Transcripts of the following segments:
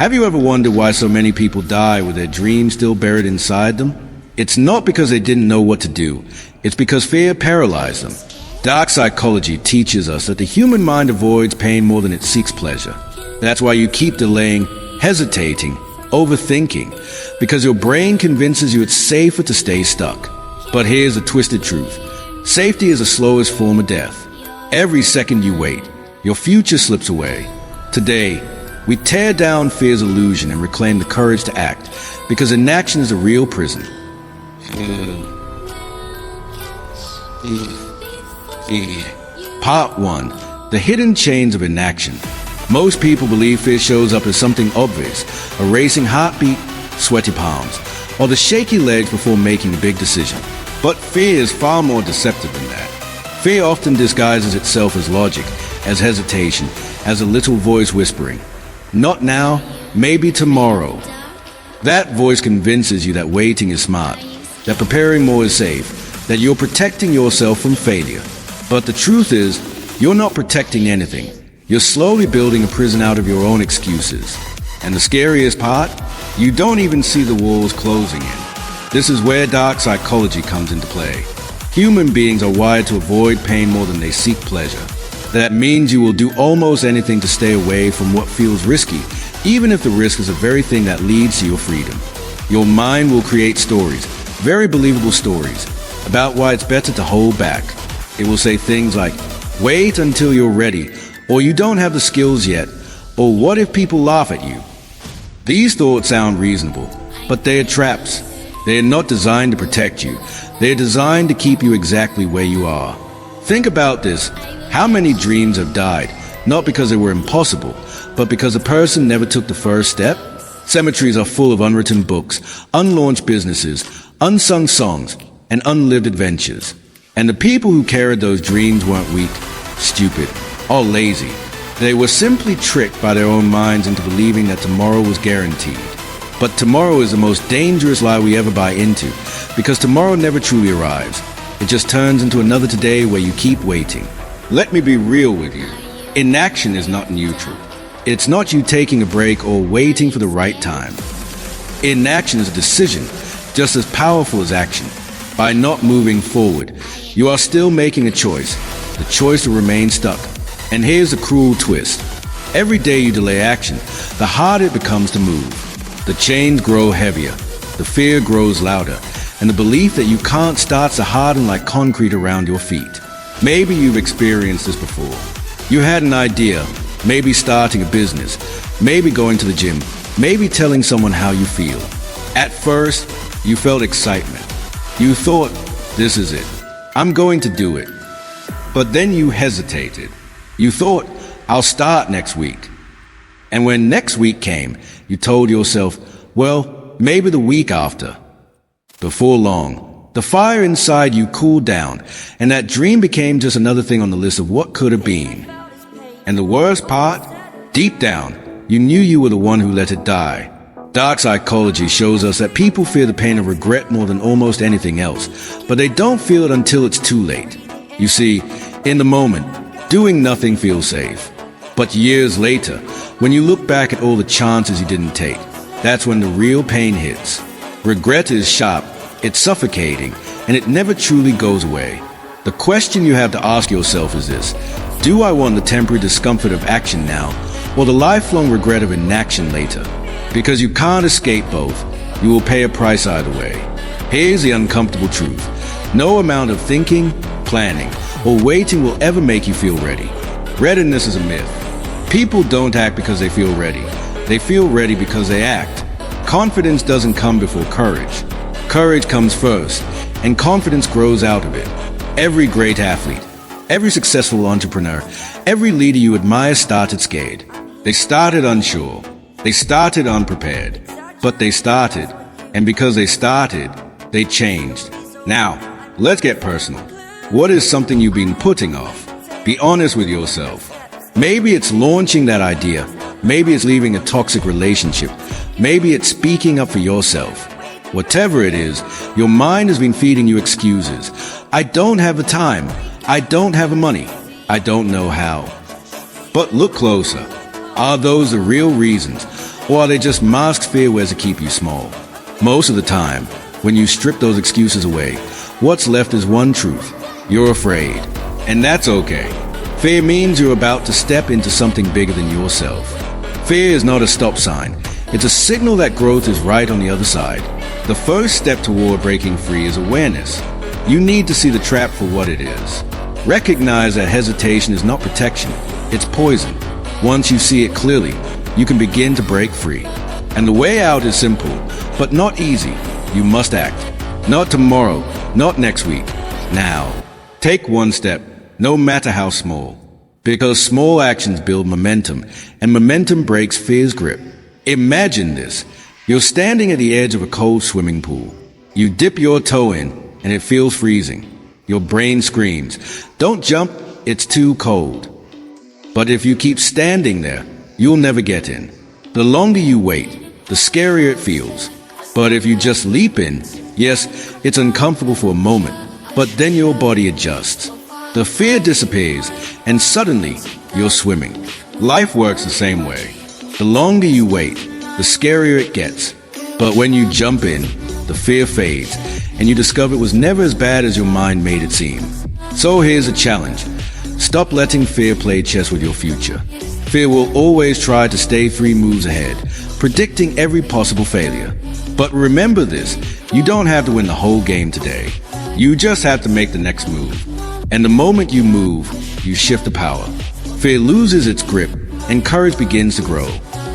Have you ever wondered why so many people die with their dreams still buried inside them? It's not because they didn't know what to do. It's because fear paralyzed them. Dark psychology teaches us that the human mind avoids pain more than it seeks pleasure. That's why you keep delaying, hesitating, overthinking, because your brain convinces you it's safer to stay stuck. But here's the twisted truth. Safety is the slowest form of death. Every second you wait, your future slips away. Today, we tear down fear's illusion and reclaim the courage to act, because inaction is a real prison. Part 1. The hidden chains of inaction. Most people believe fear shows up as something obvious, a racing heartbeat, sweaty palms, or the shaky legs before making a big decision. But fear is far more deceptive than that. Fear often disguises itself as logic, as hesitation, as a little voice whispering, "Not now, maybe tomorrow." That voice convinces you that waiting is smart, that preparing more is safe, that you're protecting yourself from failure. But the truth is, you're not protecting anything. You're slowly building a prison out of your own excuses. And the scariest part, you don't even see the walls closing in. This is where dark psychology comes into play. Human beings are wired to avoid pain more than they seek pleasure. That means you will do almost anything to stay away from what feels risky, even if the risk is the very thing that leads to your freedom. Your mind will create stories, very believable stories, about why it's better to hold back. It will say things like, "Wait until you're ready," or "You don't have the skills yet," or "What if people laugh at you?" These thoughts sound reasonable, but they are traps. They are not designed to protect you. They are designed to keep you exactly where you are. Think about this. How many dreams have died, not because they were impossible, but because a person never took the first step? Cemeteries are full of unwritten books, unlaunched businesses, unsung songs, and unlived adventures. And the people who carried those dreams weren't weak, stupid, or lazy. They were simply tricked by their own minds into believing that tomorrow was guaranteed. But tomorrow is the most dangerous lie we ever buy into, because tomorrow never truly arrives. It just turns into another today where you keep waiting. Let me be real with you. Inaction is not neutral. It's not you taking a break or waiting for the right time. Inaction is a decision, just as powerful as action. By not moving forward, you are still making a choice, the choice to remain stuck. And here's the cruel twist. Every day you delay action, the harder it becomes to move. The chains grow heavier, the fear grows louder, and the belief that you can't starts to harden like concrete around your feet. Maybe you've experienced this before. You had an idea, maybe starting a business, maybe going to the gym, maybe telling someone how you feel. At first, you felt excitement. You thought, "This is it. I'm going to do it." But then you hesitated. You thought, "I'll start next week." And when next week came, you told yourself, "Well, maybe the week after." Before long, the fire inside you cooled down, and that dream became just another thing on the list of what could have been. And the worst part? Deep down, you knew you were the one who let it die. Dark psychology shows us that people fear the pain of regret more than almost anything else, but they don't feel it until it's too late. You see, in the moment, doing nothing feels safe. But years later, when you look back at all the chances you didn't take, that's when the real pain hits. Regret is sharp, it's suffocating, and it never truly goes away. The question you have to ask yourself is this: do I want the temporary discomfort of action now, or the lifelong regret of inaction later? Because you can't escape both. You will pay a price either way. Here's the uncomfortable truth. No amount of thinking, planning, or waiting will ever make you feel ready. Readiness is a myth. People don't act because they feel ready. They feel ready because they act. Confidence doesn't come before courage. Courage comes first, and confidence grows out of it. Every great athlete, every successful entrepreneur, every leader you admire started scared. They started unsure. They started unprepared. But they started. And because they started, they changed. Now, let's get personal. What is something you've been putting off? Be honest with yourself. Maybe it's launching that idea. Maybe it's leaving a toxic relationship. Maybe it's speaking up for yourself. Whatever it is, your mind has been feeding you excuses. I don't have the time. I don't have the money. I don't know how. But look closer. Are those the real reasons? Or are they just masked fear wares to keep you small? Most of the time, when you strip those excuses away, what's left is one truth. You're afraid. And that's okay. Fear means you're about to step into something bigger than yourself. Fear is not a stop sign. It's a signal that growth is right on the other side. The first step toward breaking free is awareness. You need to see the trap for what it is. Recognize that hesitation is not protection, it's poison. Once you see it clearly, you can begin to break free. And the way out is simple, but not easy. You must act. Not tomorrow, not next week. Now. Take one step, no matter how small. Because small actions build momentum, and momentum breaks fear's grip. Imagine this. You're standing at the edge of a cold swimming pool. You dip your toe in, and it feels freezing. Your brain screams, "Don't jump, it's too cold." But if you keep standing there, you'll never get in. The longer you wait, the scarier it feels. But if you just leap in, yes, it's uncomfortable for a moment, but then your body adjusts. The fear disappears, and suddenly, you're swimming. Life works the same way. The longer you wait, the scarier it gets. But when you jump in, the fear fades, and you discover it was never as bad as your mind made it seem. So here's a challenge. Stop letting fear play chess with your future. Fear will always try to stay 3 moves ahead, predicting every possible failure. But remember this, you don't have to win the whole game today. You just have to make the next move. And the moment you move, you shift the power. Fear loses its grip, and courage begins to grow.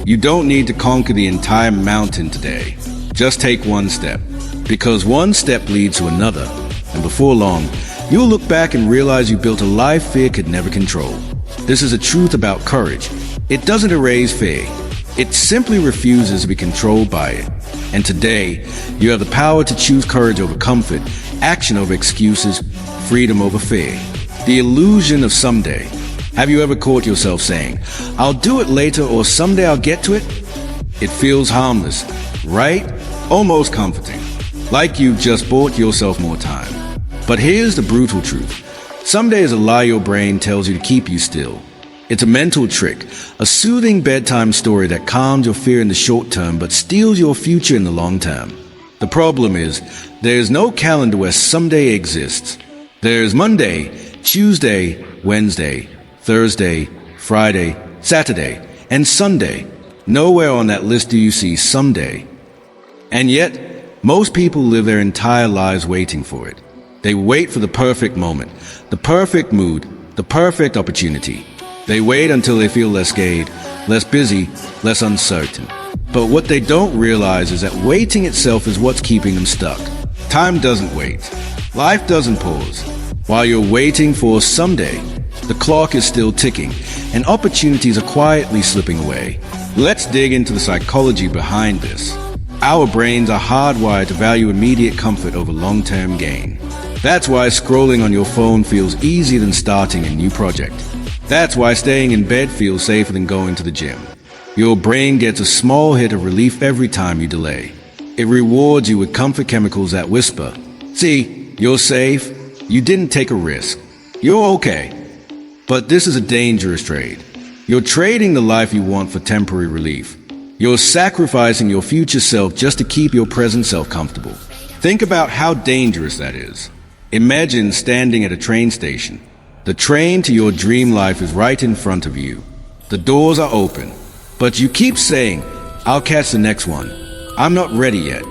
You don't need to conquer the entire mountain today. Just take one step. Because one step leads to another. And before long, you'll look back and realize you built a life fear could never control. This is a truth about courage. It doesn't erase fear. It simply refuses to be controlled by it. And today, you have the power to choose courage over comfort, action over excuses, freedom over fear. The illusion of someday. Have you ever caught yourself saying, "I'll do it later," or "Someday I'll get to it"? It feels harmless, right? Almost comforting. Like you've just bought yourself more time. But here's the brutal truth. Someday is a lie your brain tells you to keep you still. It's a mental trick, a soothing bedtime story that calms your fear in the short term but steals your future in the long term. The problem is, there's no calendar where someday exists. There's Monday, Tuesday, Wednesday, Thursday, Friday, Saturday, and Sunday. Nowhere on that list do you see someday. And yet, most people live their entire lives waiting for it. They wait for the perfect moment, the perfect mood, the perfect opportunity. They wait until they feel less scared, less busy, less uncertain. But what they don't realize is that waiting itself is what's keeping them stuck. Time doesn't wait. Life doesn't pause. While you're waiting for someday, the clock is still ticking, and opportunities are quietly slipping away. Let's dig into the psychology behind this. Our brains are hardwired to value immediate comfort over long-term gain. That's why scrolling on your phone feels easier than starting a new project. That's why staying in bed feels safer than going to the gym. Your brain gets a small hit of relief every time you delay. It rewards you with comfort chemicals that whisper, "See, you're safe. You didn't take a risk. You're okay." But this is a dangerous trade. You're trading the life you want for temporary relief. You're sacrificing your future self just to keep your present self comfortable. Think about how dangerous that is. Imagine standing at a train station. The train to your dream life is right in front of you. The doors are open, but you keep saying, "I'll catch the next one. I'm not ready yet."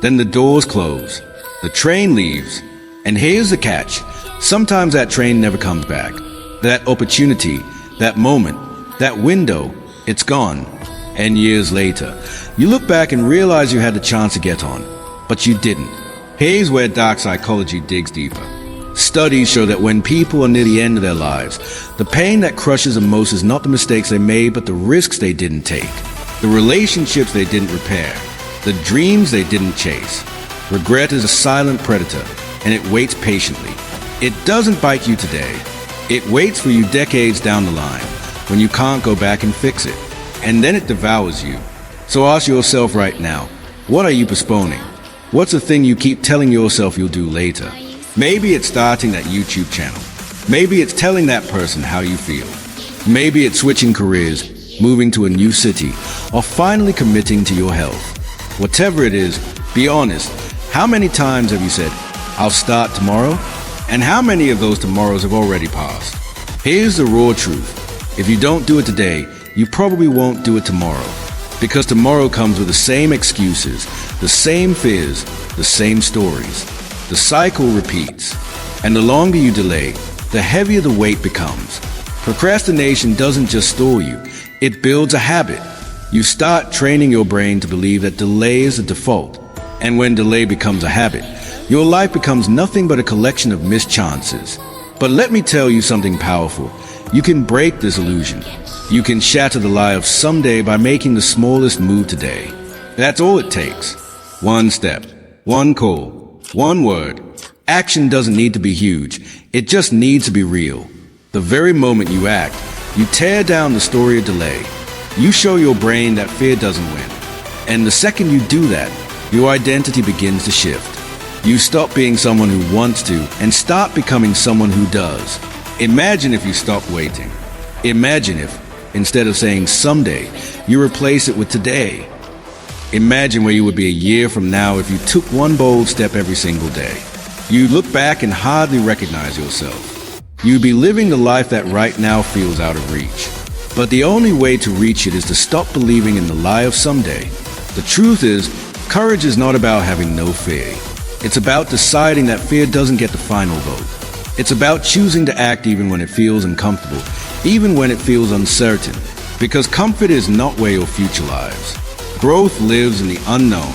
Then the doors close. The train leaves. And here's the catch. Sometimes that train never comes back. That opportunity, that moment, that window, it's gone. And years later, you look back and realize you had the chance to get on, but you didn't. Here's where dark psychology digs deeper. Studies show that when people are near the end of their lives, the pain that crushes them most is not the mistakes they made, but the risks they didn't take, the relationships they didn't repair, the dreams they didn't chase. Regret is a silent predator, and it waits patiently. It doesn't bite you today. It waits for you decades down the line, when you can't go back and fix it. And then it devours you. So ask yourself right now, what are you postponing? What's the thing you keep telling yourself you'll do later? Maybe it's starting that YouTube channel. Maybe it's telling that person how you feel. Maybe it's switching careers. moving to a new city, or finally committing to your health. Whatever it is, be honest. How many times have you said, "I'll start tomorrow"? And how many of those tomorrows have already passed? Here's the raw truth. If you don't do it today, you probably won't do it tomorrow. Because tomorrow comes with the same excuses, the same fears, the same stories. The cycle repeats. And the longer you delay, the heavier the weight becomes. Procrastination doesn't just stall you, it builds a habit. You start training your brain to believe that delay is the default. And when delay becomes a habit, your life becomes nothing but a collection of missed chances. But let me tell you something powerful. You can break this illusion. You can shatter the lie of someday by making the smallest move today. That's all it takes. One step, one call, one word. Action doesn't need to be huge. It just needs to be real. The very moment you act, you tear down the story of delay. You show your brain that fear doesn't win. And the second you do that, your identity begins to shift. You stop being someone who wants to and start becoming someone who does. Imagine if you stopped waiting. Imagine if, instead of saying someday, you replace it with today. Imagine where you would be a year from now if you took one bold step every single day. You'd look back and hardly recognize yourself. You'd be living the life that right now feels out of reach. But the only way to reach it is to stop believing in the lie of someday. The truth is, courage is not about having no fear. It's about deciding that fear doesn't get the final vote. It's about choosing to act even when it feels uncomfortable, even when it feels uncertain. Because comfort is not where your future lies. Growth lives in the unknown.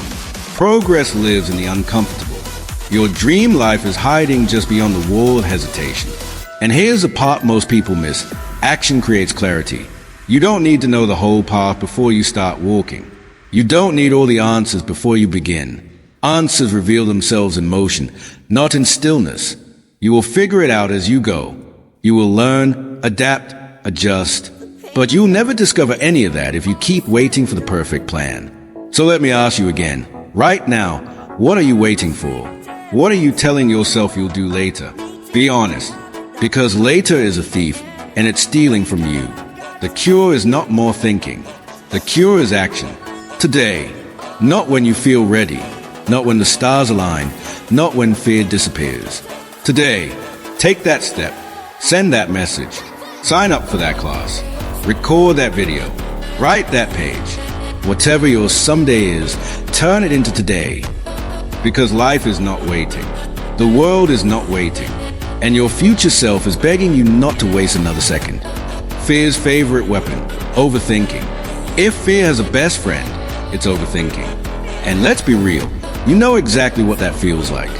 Progress lives in the uncomfortable. Your dream life is hiding just beyond the wall of hesitation. And here's the part most people miss. Action creates clarity. You don't need to know the whole path before you start walking. You don't need all the answers before you begin. Answers reveal themselves in motion, not in stillness. You will figure it out as you go. You will learn, adapt, adjust. But you'll never discover any of that if you keep waiting for the perfect plan. So let me ask you again. Right now, what are you waiting for? What are you telling yourself you'll do later? Be honest. Because later is a thief, and it's stealing from you. The cure is not more thinking. The cure is action. Today. Not when you feel ready. Not when the stars align. Not when fear disappears. Today. Take that step. Send that message. Sign up for that class. Record that video. Write that page. Whatever your someday is, turn it into today. Because life is not waiting. The world is not waiting. And your future self is begging you not to waste another second. Fear's favorite weapon, overthinking. If fear has a best friend, it's overthinking. And let's be real, you know exactly what that feels like.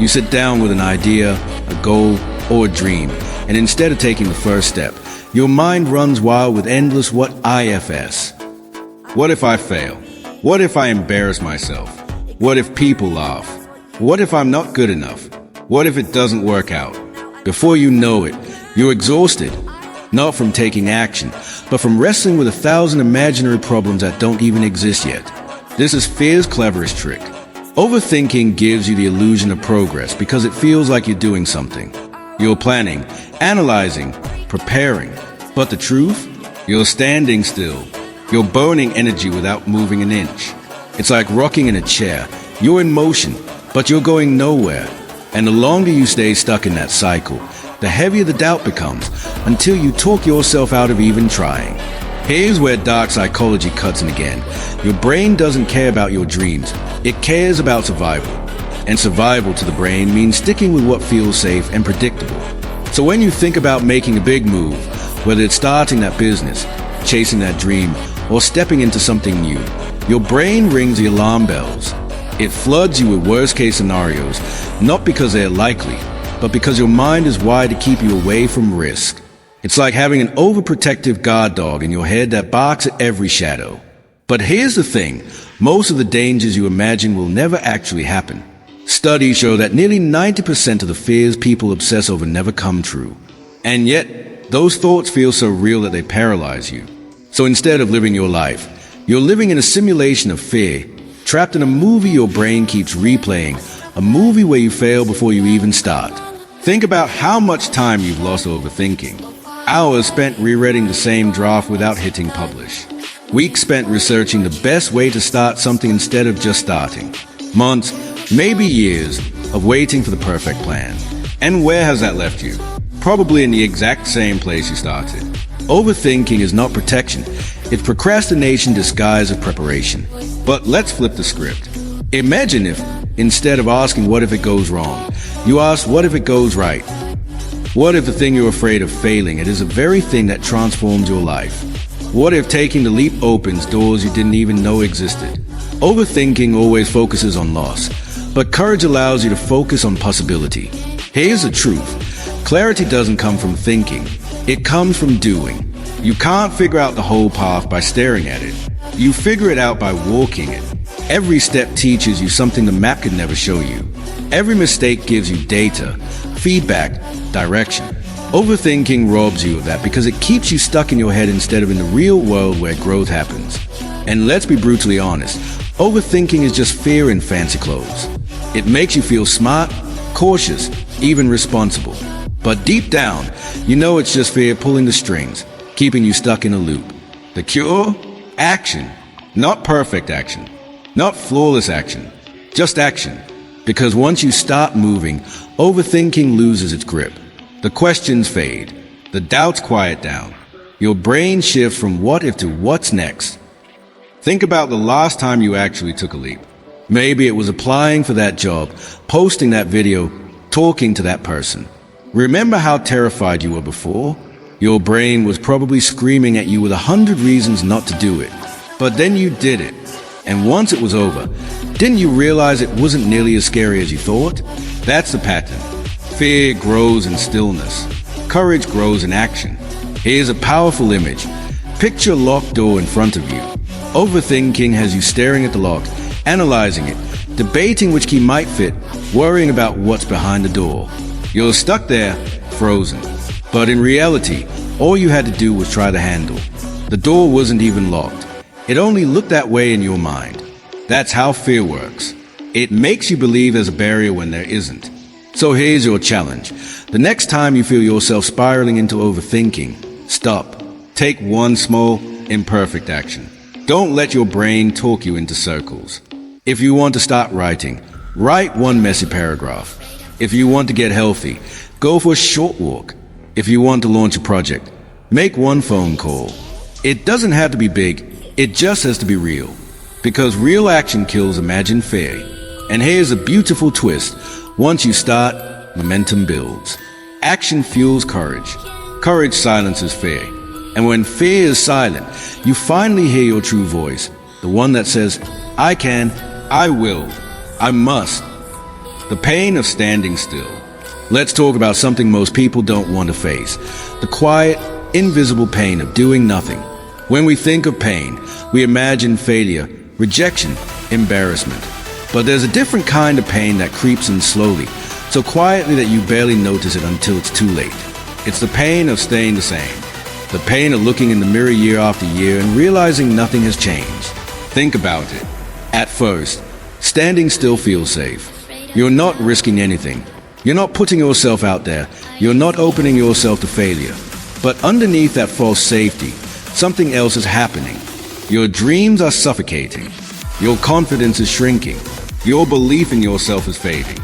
You sit down with an idea, a goal, or a dream, and instead of taking the first step, your mind runs wild with endless what ifs. What if I fail? What if I embarrass myself? What if people laugh? What if I'm not good enough? What if it doesn't work out? Before you know it, you're exhausted. Not from taking action, but from wrestling with 1,000 imaginary problems that don't even exist yet. This is fear's cleverest trick. Overthinking gives you the illusion of progress because it feels like you're doing something. You're planning, analyzing, preparing. But the truth? You're standing still. You're burning energy without moving an inch. It's like rocking in a chair. You're in motion, but you're going nowhere. And the longer you stay stuck in that cycle, the heavier the doubt becomes until you talk yourself out of even trying. Here's where dark psychology cuts in again. Your brain doesn't care about your dreams. It cares about survival. And survival to the brain means sticking with what feels safe and predictable. So when you think about making a big move, whether it's starting that business, chasing that dream, or stepping into something new, your brain rings the alarm bells. It floods you with worst-case scenarios, not because they're likely, but because your mind is wired to keep you away from risk. It's like having an overprotective guard dog in your head that barks at every shadow. But here's the thing, most of the dangers you imagine will never actually happen. Studies show that nearly 90% of the fears people obsess over never come true. And yet, those thoughts feel so real that they paralyze you. So instead of living your life, you're living in a simulation of fear, trapped in a movie your brain keeps replaying, a movie where you fail before you even start. Think about how much time you've lost overthinking. Hours spent rereading the same draft without hitting publish. Weeks spent researching the best way to start something instead of just starting. Months, maybe years, of waiting for the perfect plan. And where has that left you? Probably in the exact same place you started. Overthinking is not protection. It's procrastination disguised as preparation. But let's flip the script. Imagine if, instead of asking what if it goes wrong, you ask what if it goes right? What if the thing you're afraid of failing, it is the very thing that transforms your life? What if taking the leap opens doors you didn't even know existed? Overthinking always focuses on loss, but courage allows you to focus on possibility. Here's the truth. Clarity doesn't come from thinking. It comes from doing. You can't figure out the whole path by staring at it. You figure it out by walking it. Every step teaches you something the map could never show you. Every mistake gives you data, feedback, direction. Overthinking robs you of that because it keeps you stuck in your head instead of in the real world where growth happens. And let's be brutally honest, overthinking is just fear in fancy clothes. It makes you feel smart, cautious, even responsible. But deep down, you know it's just fear pulling the strings, keeping you stuck in a loop. The cure? Action. Not perfect action. Not flawless action. Just action. Because once you start moving, overthinking loses its grip. The questions fade. The doubts quiet down. Your brain shifts from what if to what's next. Think about the last time you actually took a leap. Maybe it was applying for that job, posting that video, talking to that person. Remember how terrified you were before? Your brain was probably screaming at you with 100 reasons not to do it. But then you did it. And once it was over, didn't you realize it wasn't nearly as scary as you thought? That's the pattern. Fear grows in stillness. Courage grows in action. Here's a powerful image. Picture a locked door in front of you. Overthinking has you staring at the lock, analyzing it, debating which key might fit, worrying about what's behind the door. You're stuck there, frozen. But in reality, all you had to do was try the handle. The door wasn't even locked. It only looked that way in your mind. That's how fear works. It makes you believe there's a barrier when there isn't. So here's your challenge. The next time you feel yourself spiraling into overthinking, stop. Take one small, imperfect action. Don't let your brain talk you into circles. If you want to start writing, write one messy paragraph. If you want to get healthy, go for a short walk. If you want to launch a project, make one phone call. It doesn't have to be big, it just has to be real. Because real action kills imagined fear. And here's a beautiful twist. Once you start, momentum builds. Action fuels courage. Courage silences fear. And when fear is silent, you finally hear your true voice. The one that says, I can, I will, I must. The pain of standing still. Let's talk about something most people don't want to face. The quiet, invisible pain of doing nothing. When we think of pain, we imagine failure, rejection, embarrassment. But there's a different kind of pain that creeps in slowly, so quietly that you barely notice it until it's too late. It's the pain of staying the same. The pain of looking in the mirror year after year and realizing nothing has changed. Think about it. At first, standing still feels safe. You're not risking anything. You're not putting yourself out there. You're not opening yourself to failure. But underneath that false safety, something else is happening. Your dreams are suffocating. Your confidence is shrinking. Your belief in yourself is fading.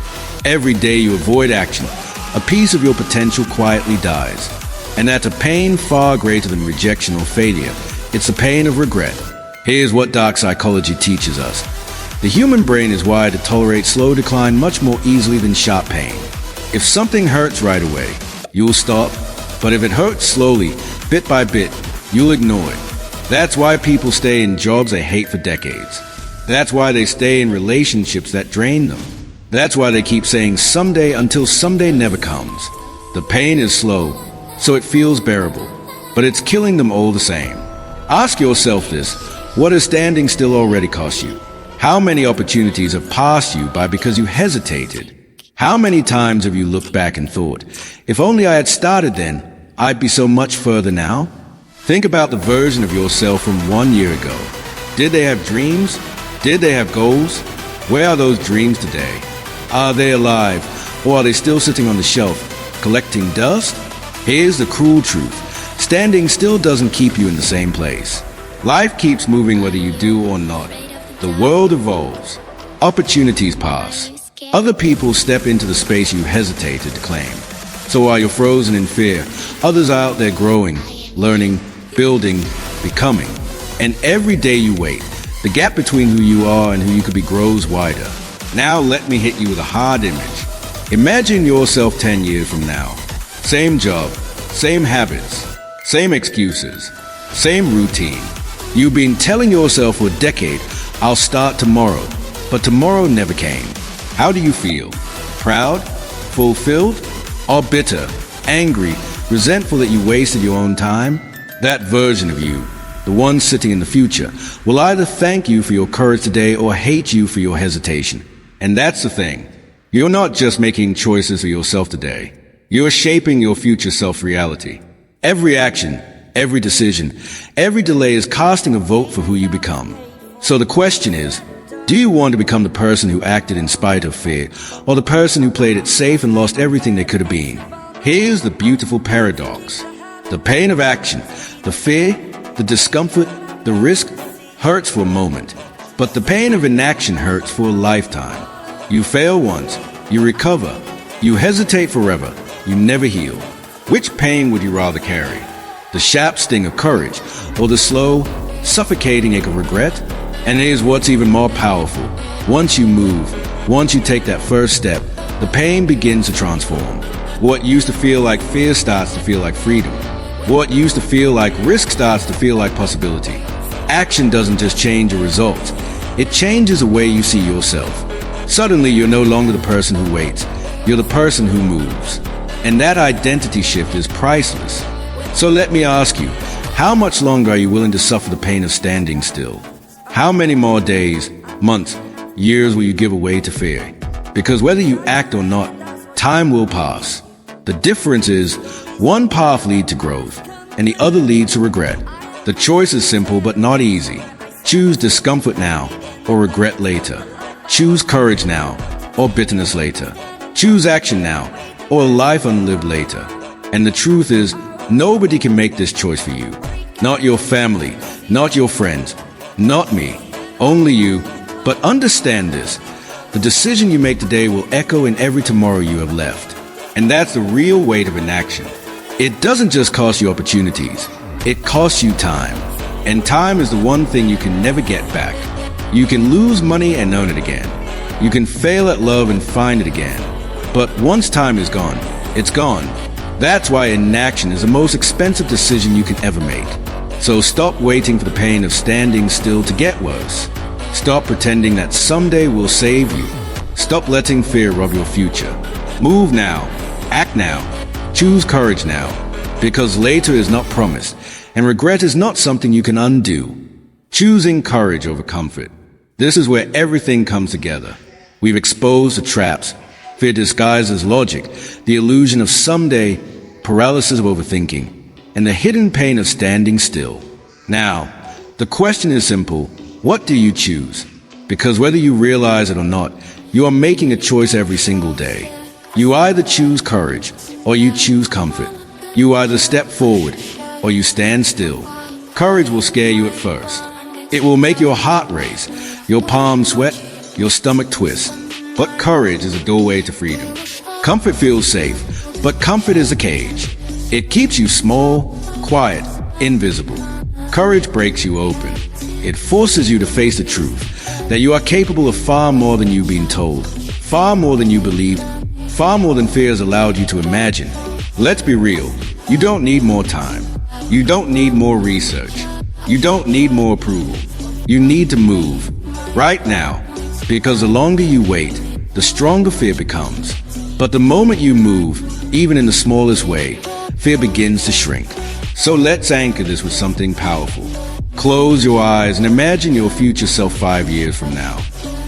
Every day you avoid action, a piece of your potential quietly dies. And that's a pain far greater than rejection or failure. It's the pain of regret. Here's what dark psychology teaches us. The human brain is wired to tolerate slow decline much more easily than sharp pain. If something hurts right away, you'll stop. But if it hurts slowly, bit by bit, you'll ignore it. That's why people stay in jobs they hate for decades. That's why they stay in relationships that drain them. That's why they keep saying someday until someday never comes. The pain is slow, so it feels bearable, but it's killing them all the same. Ask yourself this, what has standing still already cost you? How many opportunities have passed you by because you hesitated? How many times have you looked back and thought, if only I had started then, I'd be so much further now? Think about the version of yourself from 1 year ago. Did they have dreams? Did they have goals? Where are those dreams today? Are they alive, or are they still sitting on the shelf, collecting dust? Here's the cruel truth. Standing still doesn't keep you in the same place. Life keeps moving whether you do or not. The world evolves. Opportunities pass. Other people step into the space you hesitated to claim. So while you're frozen in fear, others are out there growing, learning, building, becoming. And every day you wait, the gap between who you are and who you could be grows wider. Now let me hit you with a hard image. Imagine yourself 10 years from now. Same job, same habits, same excuses, same routine. You've been telling yourself for a decade, I'll start tomorrow, but tomorrow never came. How do you feel? Proud? Fulfilled? Or bitter? Angry? Resentful that you wasted your own time? That version of you, the one sitting in the future, will either thank you for your courage today or hate you for your hesitation. And that's the thing. You're not just making choices for yourself today. You're shaping your future self-reality. Every action, every decision, every delay is casting a vote for who you become. So the question is, do you want to become the person who acted in spite of fear, or the person who played it safe and lost everything they could have been? Here's the beautiful paradox. The pain of action, the fear, the discomfort, the risk hurts for a moment, but the pain of inaction hurts for a lifetime. You fail once, you recover, you hesitate forever, you never heal. Which pain would you rather carry? The sharp sting of courage, or the slow, suffocating ache of regret? And here's what's even more powerful. Once you move, once you take that first step, the pain begins to transform. What used to feel like fear starts to feel like freedom. What used to feel like risk starts to feel like possibility. Action doesn't just change your results, it changes the way you see yourself. Suddenly, you're no longer the person who waits. You're the person who moves. And that identity shift is priceless. So let me ask you, how much longer are you willing to suffer the pain of standing still? How many more days, months, years will you give away to fear? Because whether you act or not, time will pass. The difference is, one path leads to growth, and the other leads to regret. The choice is simple but not easy. Choose discomfort now, or regret later. Choose courage now, or bitterness later. Choose action now, or a life unlived later. And the truth is, nobody can make this choice for you. Not your family, not your friends, not me, only you. But understand this, the decision you make today will echo in every tomorrow you have left. And that's the real weight of inaction. It doesn't just cost you opportunities, it costs you time. And time is the one thing you can never get back. You can lose money and earn it again. You can fail at love and find it again. But once time is gone, it's gone. That's why inaction is the most expensive decision you can ever make. So stop waiting for the pain of standing still to get worse. Stop pretending that someday will save you. Stop letting fear rob your future. Move now. Act now. Choose courage now. Because later is not promised, and regret is not something you can undo. Choosing courage over comfort. This is where everything comes together. We've exposed the traps, fear disguised as logic, the illusion of someday, paralysis of overthinking, and the hidden pain of standing still. Now, the question is simple. What do you choose? Because whether you realize it or not, you are making a choice every single day. You either choose courage or you choose comfort. You either step forward or you stand still. Courage will scare you at first. It will make your heart race, your palms sweat, your stomach twist. But courage is a doorway to freedom. Comfort feels safe, but comfort is a cage. It keeps you small, quiet, invisible. Courage breaks you open. It forces you to face the truth, that you are capable of far more than you've been told, far more than you believed, far more than fear has allowed you to imagine. Let's be real. You don't need more time. You don't need more research. You don't need more approval. You need to move. Right now. Because the longer you wait, the stronger fear becomes. But the moment you move, even in the smallest way, fear begins to shrink. So let's anchor this with something powerful. Close your eyes and imagine your future self 5 years from now.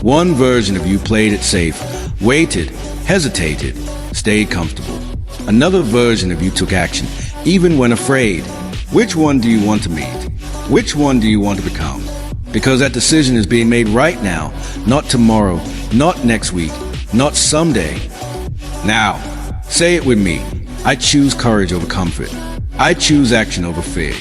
One version of you played it safe, waited, hesitated, stayed comfortable. Another version of you took action, even when afraid. Which one do you want to meet? Which one do you want to become? Because that decision is being made right now, not tomorrow, not next week, not someday. Now, say it with me. I choose courage over comfort. I choose action over fear.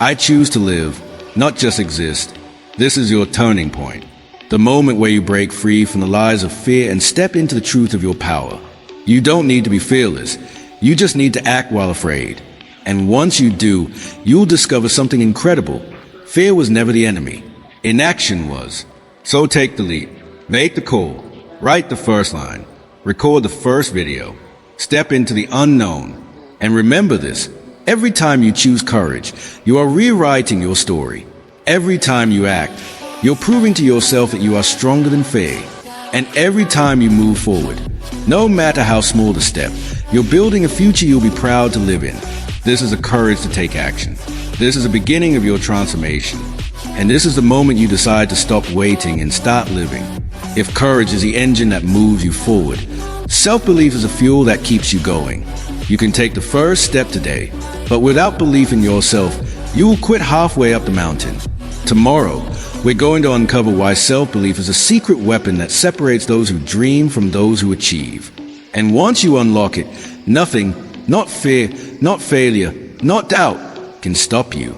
I choose to live, not just exist. This is your turning point. The moment where you break free from the lies of fear and step into the truth of your power. You don't need to be fearless. You just need to act while afraid. And once you do, you'll discover something incredible. Fear was never the enemy. Inaction was. So take the leap. Make the call. Write the first line. Record the first video. Step into the unknown. And remember this. Every time you choose courage, you are rewriting your story. Every time you act, you're proving to yourself that you are stronger than fear. And every time you move forward, no matter how small the step, you're building a future you'll be proud to live in. This is the courage to take action. This is the beginning of your transformation. And this is the moment you decide to stop waiting and start living. If courage is the engine that moves you forward, self-belief is the fuel that keeps you going. You can take the first step today, but without belief in yourself, you will quit halfway up the mountain. Tomorrow, we're going to uncover why self-belief is a secret weapon that separates those who dream from those who achieve. And once you unlock it, nothing, not fear, not failure, not doubt, can stop you.